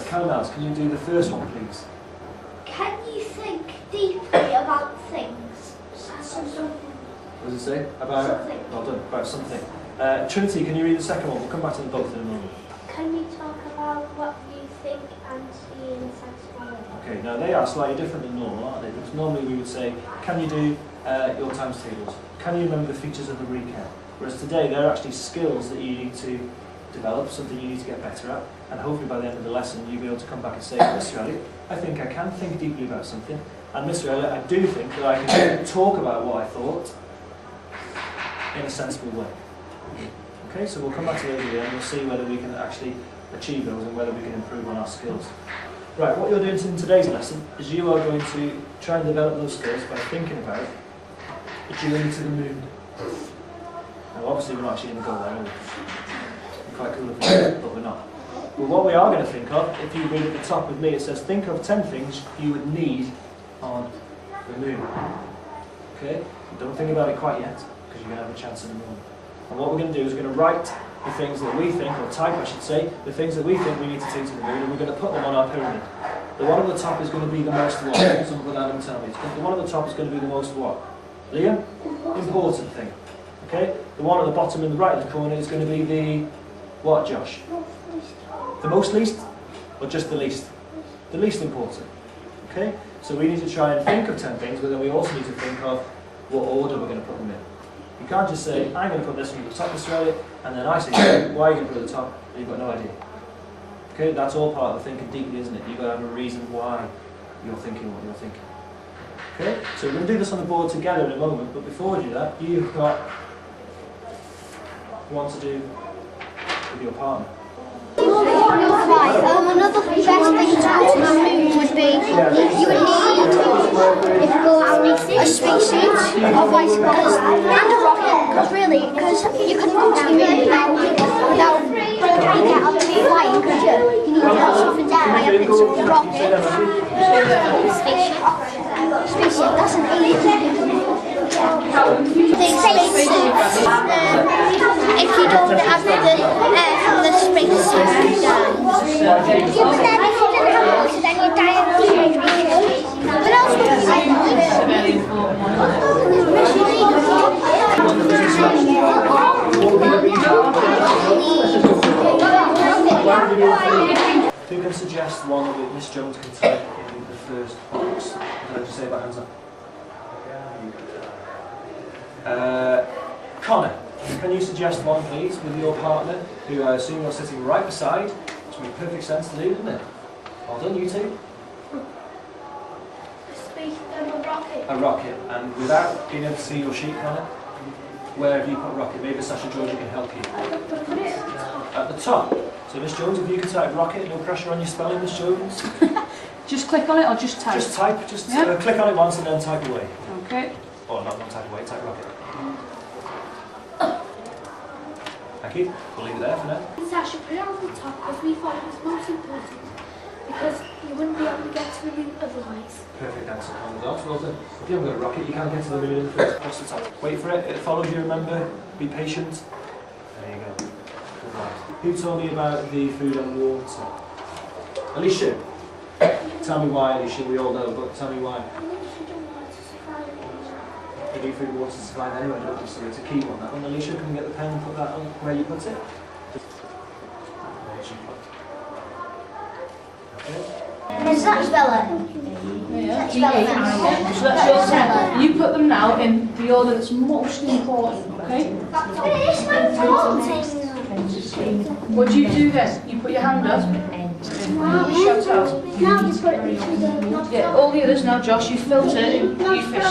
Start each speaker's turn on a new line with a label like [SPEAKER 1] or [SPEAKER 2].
[SPEAKER 1] Caramels, can you do the first one, please?
[SPEAKER 2] Can you think deeply about things?
[SPEAKER 1] What does it say? About
[SPEAKER 2] Something.
[SPEAKER 1] Well done. About something. Trinity, can you read the second one? We'll come back to them both in a moment.
[SPEAKER 2] Can you talk about what you think and see in a sensible way?
[SPEAKER 1] Okay, now they are slightly different than normal, aren't they? Because normally we would say, can you do your times tables? Can you remember the features of the recount? Whereas today they're actually skills that you need to develop, something you need to get better at, and hopefully by the end of the lesson you'll be able to come back and say, Mr. Elliot, I think I can think deeply about something, and Mr. Elliot, I do think that I can talk about what I thought in a sensible way. Okay, so we'll come back to those again and we'll see whether we can actually achieve those and whether we can improve on our skills. Right, what you're doing in today's lesson is you are going to try and develop those skills by thinking about the journey to the moon. Now obviously we're not actually going to go there, are we? We're quite cool if we do, but we're not. But what we are going to think of, if you read at the top with me, it says think of 10 things you would need on the moon. Okay? Don't think about it quite yet, because you're going to have a chance in a moment. And what we're going to do is we're going to write the things that we think, or type I should say, the things that we think we need to take to the moon, and we're going to put them on our pyramid. The one at the top is going to be the most what? Someone put Adam tell me. The one at the top is going to be the most what? Liam? Important thing. Okay? The one at the bottom in the right of the corner is going to be the what, Josh? The most least? Or just the least? The least important. Okay? So we need to try and think of 10 things, but then we also need to think of what order we're going to put them in. You can't just say, I'm going to put this one at the top, Mr. Elliot, and then I say, why are you going to put it at the top? And you've got no idea. Okay, that's all part of the thinking deeply, isn't it? You've got to have a reason why you're thinking what you're thinking. Okay, so we're going to do this on the board together in a moment, but before we do that, you've got one to do with your partner.
[SPEAKER 2] Right, another best thing to go to the moon would be, you would need a spacesuit or bicycles and a rocket, because you couldn't go to the moon without flying, could you? You need to have something to fly up in, so a rocket, spaceship, that's an alien. If you don't have the air from the spacesuit, you die. If you didn't have water, then you die of dehydration. What else would you say?
[SPEAKER 1] Who can suggest one that Miss Jones can type in the first box? Can I just say about hands up? Connor, can you suggest one please with your partner, who I assume you're sitting right beside, which makes perfect sense to do, doesn't it? Well done, you two.
[SPEAKER 2] A rocket.
[SPEAKER 1] A rocket, and without being able to see your sheet, Connor, where have you put rocket? Maybe Sasha Georgia can help you.
[SPEAKER 2] Put it at the top.
[SPEAKER 1] At the top. So Miss Jones, if you could type rocket, no pressure on your spelling, Miss Jones.
[SPEAKER 3] Just click on it or just type?
[SPEAKER 1] Just type, click on it once and then type away.
[SPEAKER 3] Okay.
[SPEAKER 1] Or not type away, type rocket. Thank you. We'll leave it there for now.
[SPEAKER 2] Sasha, put it on the top because we thought it was most important, because you wouldn't be able to get to the moon otherwise.
[SPEAKER 1] Perfect answer on the dot. Well done. If you haven't got a rocket, you can't get to the moon in the first. Across the top. Wait for it. It follows you, remember. Be patient. There you go. Good lad. Who told me about the food and water? Alicia. Tell me why, Alicia. We all know, but tell me why. You need food and water to survive anyway, don't you? So it's a key one. That one, Alicia, can you get the pen and put that on where you put it? Okay.
[SPEAKER 2] Is that spell
[SPEAKER 3] Yeah. So that's your 10. You put them now in the order that's most important, okay?
[SPEAKER 2] It is my important.
[SPEAKER 3] What do you do then? You put your hand up. Shout out.
[SPEAKER 2] Now you put it into the...
[SPEAKER 3] Yeah, all the others now, Josh, you filter it, you fish.